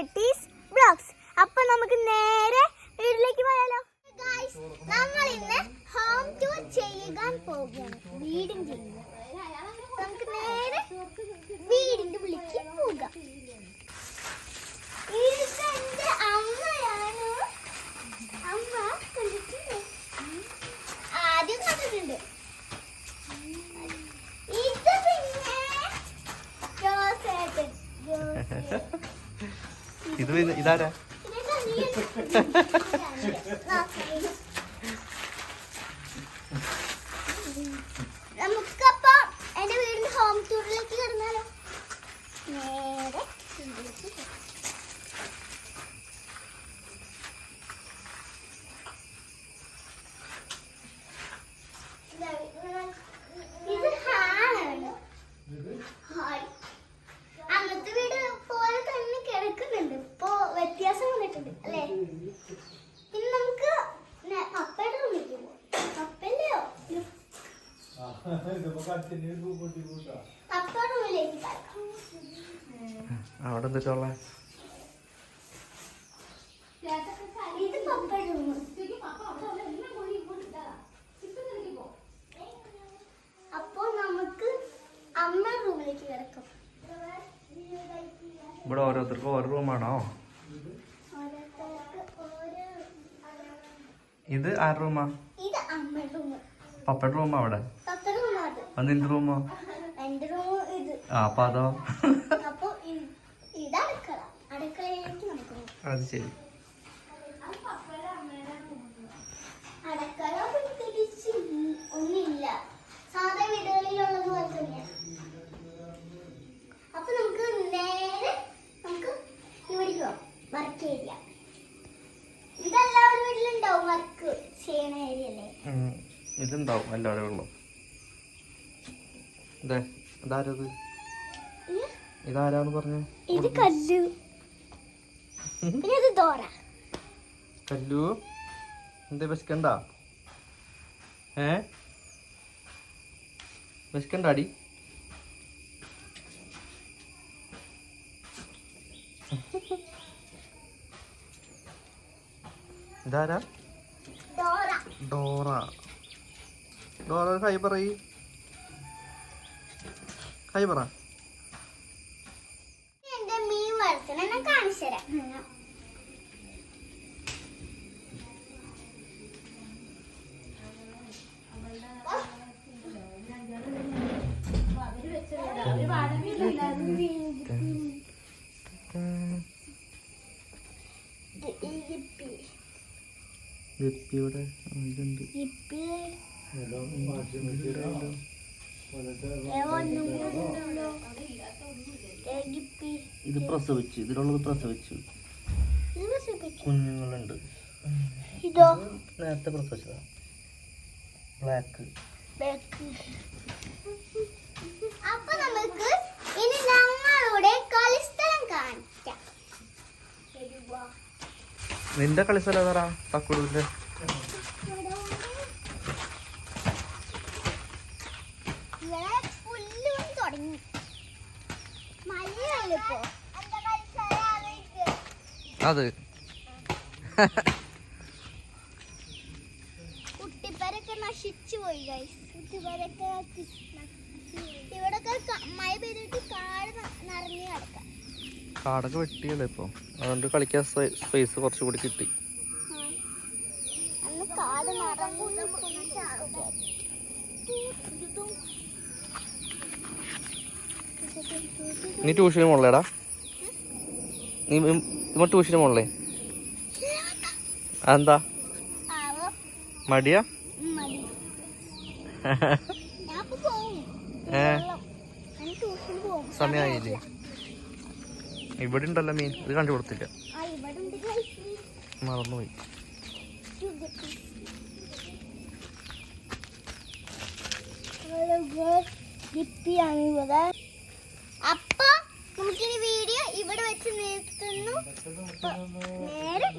ജെട്ടീസ് blogs. അപ്പൊ നമുക്ക് നേരെ വീട്ടിലേക്ക് പോയാലോ. നമ്മൾ ഇന്ന് ഹോം ടൂർ ചെയ്യാൻ പോവുകയാണ്. വീടിന്റെ നമുക്ക് നേരെ വീടിന്റെ ഉള്ളിലേക്ക് പോകാം. എന്റെ അമ്മയാണ്. അമ്മ കണ്ടിട്ടുണ്ട്, ആദ്യം കണ്ടിട്ടുണ്ട്. ഇത് പിന്നെ ജോസേട്ടൻ. ഇതാരാ? നമുക്കപ്പോ എന്റെ വീടിന്റെ ഹോം ടൂറിലേക്ക് കടന്നാലോ. നേരെ ഇത് ഹാളാണ്. ഹായ് അന്നത്തെ വീട് പോലെ തന്നെ കിടക്കുന്നുണ്ട്. ഇപ്പൊ വ്യത്യാസം വന്നിട്ടുണ്ട് അല്ലേ. ഇനി നമുക്ക് പപ്പയുടെ റൂമിലേക്ക് പോവാം. പപ്പല്ലയോ പപ്പ റൂമിലേക്ക് കിടക്കാം. അവിടെ എന്തൊക്കെയുള്ള ഇത് പപ്പയുടെ റൂം. അപ്പൊ നമുക്ക് അമ്മ റൂമിലേക്ക് കിടക്കാം. ഇവിടെ ഓരോരുത്തർക്കും ഓരോ റൂമാണോ? ഇത് ആരുടെ റൂമാ? ഇത് അമ്മയുടെ റൂം. പപ്പയുടെ റൂമാ അവിടെ? പപ്പയുടെ റൂം അത്. നിന്റെ റൂമോ? എന്റെ റൂം ഇത്. അപ്പൊ അതോ? അപ്പൊ ഇത് അടുക്കള. അടുക്കളയിലേക്ക് നമുക്ക് പോകാം. അത് ശരി. അടുക്കള പ്രത്യേകിച്ച് ഒന്നുമില്ല, സാധാ വീടുകളിലുള്ളത് പോലെ തന്നെയാണ്. അപ്പൊ നമുക്ക് നേരെ ഇവിടേക്ക് പോകാം. Work area. ഇതെല്ലാവരും വീട്ടിലുണ്ടാവും. വർക്ക് ചെയ്യണ ഏരിയ അല്ലേ. ഇതുണ്ടാവും എല്ലാവരും ഉള്ളു. ഇതാരത്? ഇതാരാന്ന് പറഞ്ഞു? ഇത് കല്ലു. പിന്നെ ഇത് ദോറ. കല്ലു എന്താ വിശക്കണ്ട? വിശക്കണ്ടാടി? ഇതാരാ? ഡോറ. ഡോറ കൈ പറയ്. കൈ പറ. എന്റെ മീൻ വളർത്തണം, ഞാൻ കാണിച്ചു തരാം. ഇത് പ്രസവിച്ചു. ഇതിലുള്ളത് പ്രസവിച്ചു. കുഞ്ഞുങ്ങളുണ്ട്. ഇതോ നേരത്തെ പ്രസവിച്ചതാ. ബ്ലാക്ക്. അപ്പൊ നമുക്ക് ഇനി ഞങ്ങളുടെ കളിസ്ഥലം കാണിക്കാം. നിന്റെ കളിസ്ഥലം ഏതാ? തക്കുടൂരിന്റെ. ഇവിടെ പുല്ല് തുടങ്ങി. മഴയല്ലോ അത്. കുട്ടിപ്പരൊക്കെ നശിച്ചു പോയി. കുട്ടിപ്പരൊക്കെ ഇവിടൊക്കെ മഴ പെയ്തിട്ട് കാട് നിറഞ്ഞു കിടക്കാം. കാടൊക്കെ വെട്ടിയല്ലേ ഇപ്പൊ, അതുകൊണ്ട് കളിക്കാൻ സ്പേസ് കുറച്ചുകൂടി കിട്ടി. അന്ന് കാട് നിറഞ്ഞു. നീ ട്യൂഷന് പോണല്ലേടാ? നീ ട്യൂഷന് പോണല്ലേ? അതെന്താ? മടിയാ? സമയായില്ലേ? ഇവിടെ ഉണ്ടല്ലോ മീൻ. ഇത് കണ്ടുകൊടുത്തില്ല, മറന്നുപോയി. അപ്പൊ നമുക്കിനി വീഡിയോ ഇവിടെ വെച്ച് നിർത്തുന്നു. നേരെ